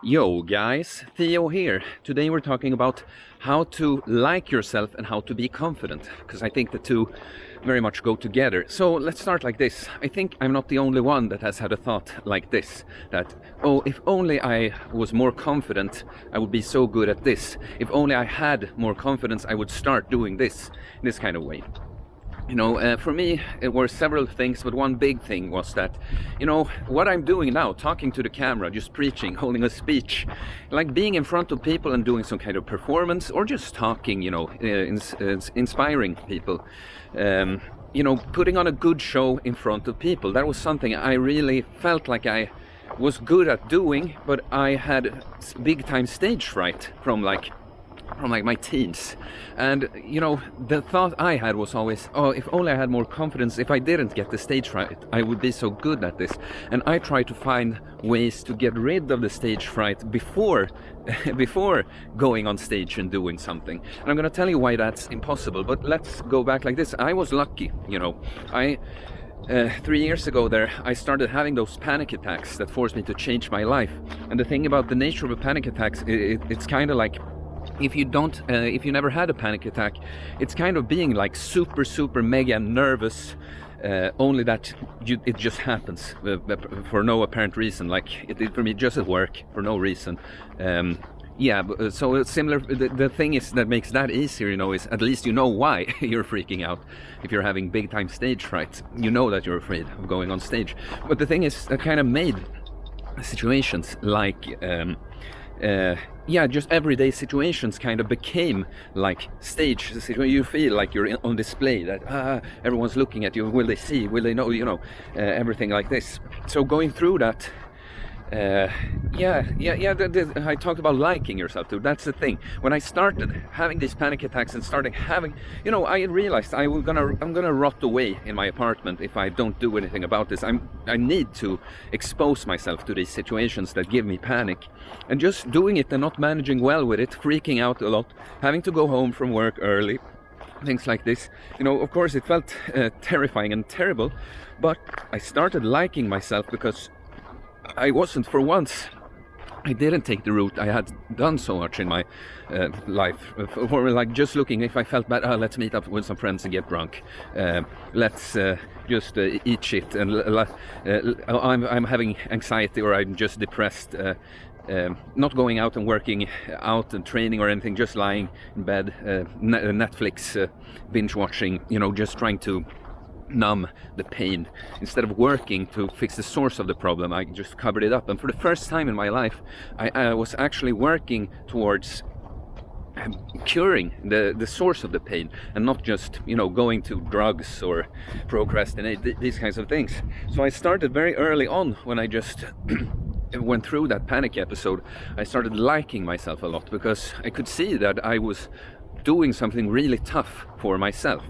Yo guys, Theo here. Today we're talking about how to like yourself and how to be confident, because I think the two very much go together. So let's start like this. I think I'm not the only one that has had a thought like this, that, oh, if only I was more confident, I would be so good at this. If only I had more confidence, I would start doing this, in this kind of way. For me, it were several things, but one big thing was that, what I'm doing now, talking to the camera, just preaching, holding a speech, like being in front of people and doing some kind of performance, or just talking, inspiring people, putting on a good show in front of people. That was something I really felt like I was good at doing, but I had big time stage fright from my teens. And the thought I had was always, oh, if only I had more confidence, if I didn't get the stage fright, I would be so good at this. And I try to find ways to get rid of the stage fright before going on stage and doing something. And I'm going to tell you why that's impossible, but let's go back like this. I was lucky, 3 years ago there, I started having those panic attacks that forced me to change my life. And the thing about the nature of a panic attack, it's kind of like, if you never had a panic attack, it's kind of being like super mega nervous, only that it just happens for no apparent reason, like it for me just at work for no reason. So it's similar. The thing is that makes that easier, is at least you know why you're freaking out. If you're having big time stage fright, you know that you're afraid of going on stage. But the thing is, that kind of made situations like just everyday situations kind of became like stage. You feel like you're on display, that everyone's looking at you. Will they see? Will they know? Everything like this. So going through that, I talked about liking yourself too. That's the thing. When I started having these panic attacks and started having, I realized I'm gonna rot away in my apartment if I don't do anything about this. I need to expose myself to these situations that give me panic, and just doing it and not managing well with it, freaking out a lot, having to go home from work early, things like this. Of course it felt terrifying and terrible, but I started liking myself because I wasn't, for once, I didn't take the route I had done so much in my life, for like just looking, if I felt bad, let's meet up with some friends and get drunk, let's just eat shit, and I'm having anxiety, or I'm just depressed, not going out and working out and training or anything, just lying in bed, Netflix binge watching, just trying to numb the pain. Instead of working to fix the source of the problem, I just covered it up. And for the first time in my life, I was actually working towards curing the source of the pain, and not just going to drugs or procrastinate, these kinds of things. So I started very early on, when I just went through that panic episode. I started liking myself a lot, because I could see that I was doing something really tough for myself.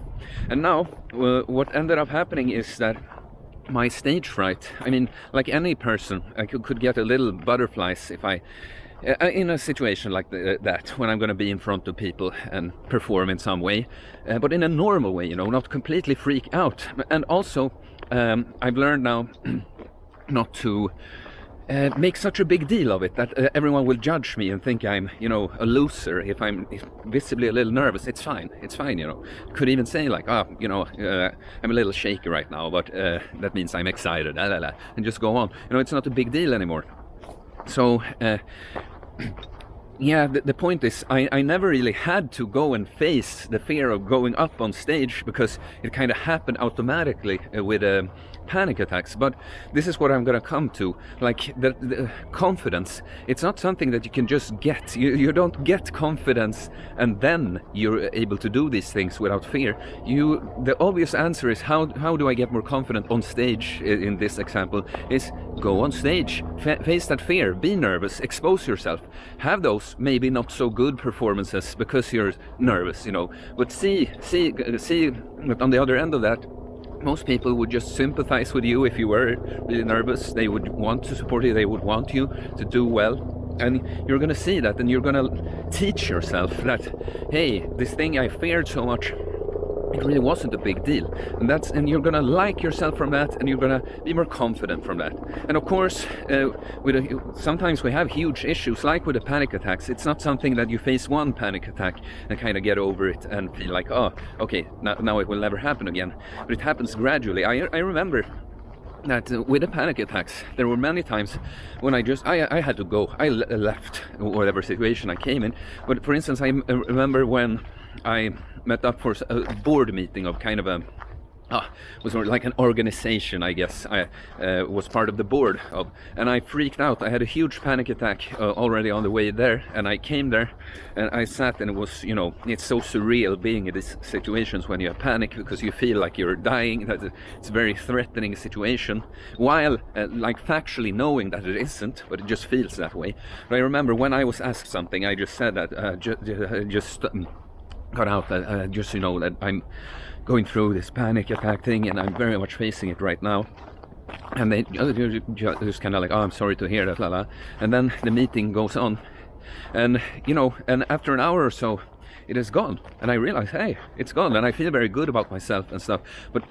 And now what ended up happening is that my stage fright, like any person, I could get a little butterflies if I in a situation like that, when I'm going to be in front of people and perform in some way, but in a normal way, not completely freak out. And also I've learned now not to make such a big deal of it, that everyone will judge me and think I'm, a loser if I'm visibly a little nervous. It's fine, Could even say like, I'm a little shaky right now, but that means I'm excited, and just go on. It's not a big deal anymore. So the point is, I never really had to go and face the fear of going up on stage, because it kind of happened automatically with panic attacks. But this is what I'm gonna come to, like the confidence. It's not something that you can just get. You don't get confidence and then you're able to do these things without fear. The obvious answer is, how do I get more confident on stage? In this example, is go on stage, face that fear, be nervous, expose yourself, have those maybe not so good performances because you're nervous, but see that on the other end of that, most people would just sympathize with you. If you were really nervous, they would want to support you, they would want you to do well. And you're going to see that, and you're going to teach yourself that, hey, this thing I feared so much, it really wasn't a big deal, and you're gonna like yourself from that, and you're gonna be more confident from that. And of course, sometimes we have huge issues, like with the panic attacks. It's not something that you face one panic attack and kind of get over it and feel like, oh, okay, now it will never happen again. But it happens gradually. I remember that with the panic attacks, there were many times when I had to go. I left whatever situation I came in. But for instance, I remember when I met up for a board meeting of kind of a was like an organization, I guess. I was part of the board of, and I freaked out. I had a huge panic attack already on the way there, and I came there and I sat, and it was, you know, it's so surreal being in these situations when you have panic, because you feel like you're dying, that it's a very threatening situation, while like factually knowing that it isn't, but it just feels that way. But I remember when I was asked something, I just said that got out that just, you know, that I'm going through this panic attack thing, and I'm very much facing it right now. And they just kind of like, oh, I'm sorry to hear that, la la. And then the meeting goes on, and you know, and after an hour or so, it is gone, and I realize, hey, it's gone, and I feel very good about myself and stuff. But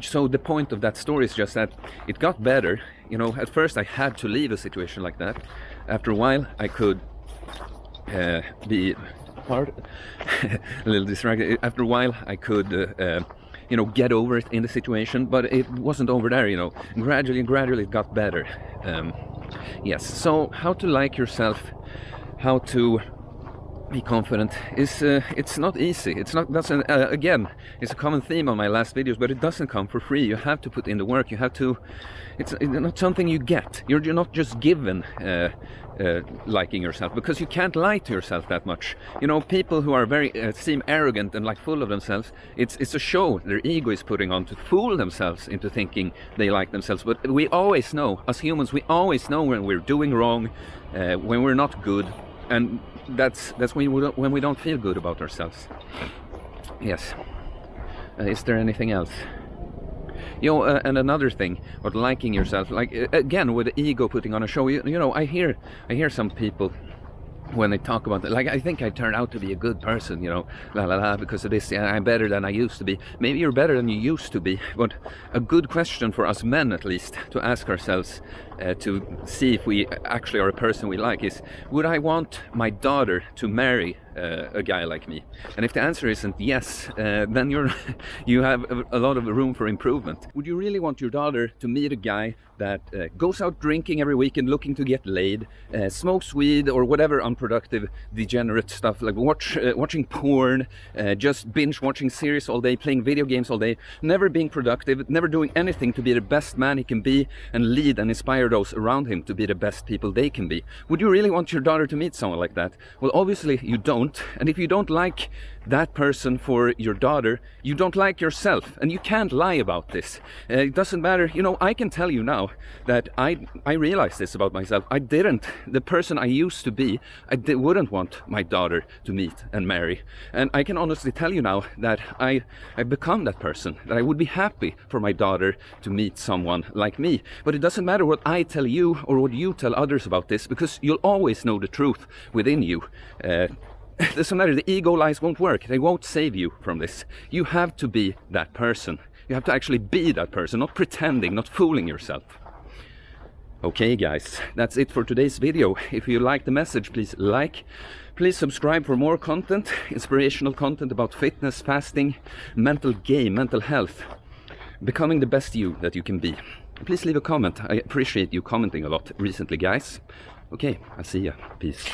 so the point of that story is just that it got better. You know, at first I had to leave a situation like that. After a while, I could be a little distracted. After a while, I could, you know, get over it in the situation, but it wasn't over there, you know. Gradually it got better. Yes. So, how to like yourself, how to be confident is it's not easy. It's not. Again, it's a common theme on my last videos, but it doesn't come for free. You have to put in the work. You have to. It's not something you get. You're not just given liking yourself, because you can't lie to yourself that much. You know, people who are very seem arrogant and like full of themselves. It's a show their ego is putting on to fool themselves into thinking they like themselves. But we always know, as humans, we always know when we're doing wrong, when we're not good, and that's when we don't feel good about ourselves. Yes. Is there anything else? You know, and another thing about liking yourself, like again with the ego putting on a show. You know, I hear some people when they talk about it, like, I think I turned out to be a good person, you know, la la la, because of this, I'm better than I used to be. Maybe you're better than you used to be, but a good question for us men, at least, to ask ourselves, to see if we actually are a person we like, is, would I want my daughter to marry a guy like me? And if the answer isn't yes, then you have a lot of room for improvement. Would you really want your daughter to meet a guy that goes out drinking every weekend, looking to get laid, smokes weed or whatever unproductive, degenerate stuff, like watching porn, just binge watching series all day, playing video games all day, never being productive, never doing anything to be the best man he can be and lead and inspire those around him to be the best people they can be? Would you really want your daughter to meet someone like that? Well, obviously you don't. And if you don't like that person for your daughter, you don't like yourself, and you can't lie about this. It doesn't matter. You know, I can tell you now that I realize this about myself. The person I used to be, wouldn't want my daughter to meet and marry. And I can honestly tell you now that I've become that person, that I would be happy for my daughter to meet someone like me. But it doesn't matter what I tell you or what you tell others about this, because you'll always know the truth within you. It doesn't matter, the ego lies won't work. They won't save you from this. You have to be that person. You have to actually be that person, not pretending, not fooling yourself. Okay guys, that's it for today's video. If you like the message, please like. Please subscribe for more content, inspirational content about fitness, fasting, mental game, mental health, becoming the best you that you can be. Please leave a comment. I appreciate you commenting a lot recently, guys. Okay, I'll see ya. Peace.